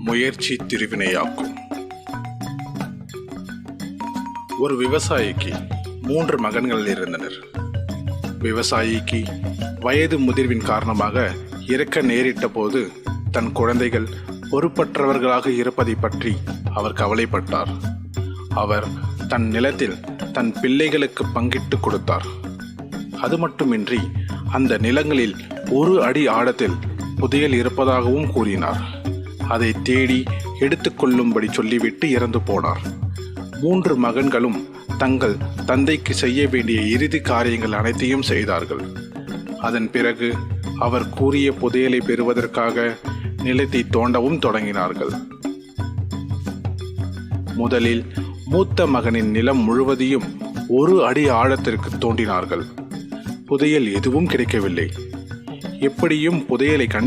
முயற்சி திருவினையாக்கும். ஒரு விவசாயிக்கு 3 மகன்கள் இருந்தனர். விவசாயிக்கு வயது முதிர்வின் காரணமாக இறக்க நேரிட்ட போது தன் குழந்தைகள் பொறுப்பற்றவர்களாக இருப்பதை பற்றி அவர் கவலைப்பட்டார். அவர் தன் நிலத்தில் தன் பிள்ளைகளுக்கு பங்கிட்டு கொடுத்தார். அது மட்டுமின்றி அந்த நிலங்களில் 1 அடி ஆழத்தில் புதையல் இருப்பதாகவும் கூறினார். அதை தேடி எடுத்துக்கொள்ளும்படி சொல்லிவிட்டு இறந்து போனார். 3 மகன்களும் தங்கள் தந்தைக்கு செய்ய வேண்டிய இறுதி காரியங்கள் அனைத்தையும் செய்தார்கள். அதன் பிறகு அவர் கூறிய புதையலை பெறுவதற்காக நிலத்தை தோண்டவும் தொடங்கினார்கள். முதலில் மூத்த மகனின் நிலம் முழுவதையும் 1 அடி ஆழத்திற்கு தோண்டினார்கள். புதையல் எதுவும் கிடைக்கவில்லை. எப்படியும் புதையலை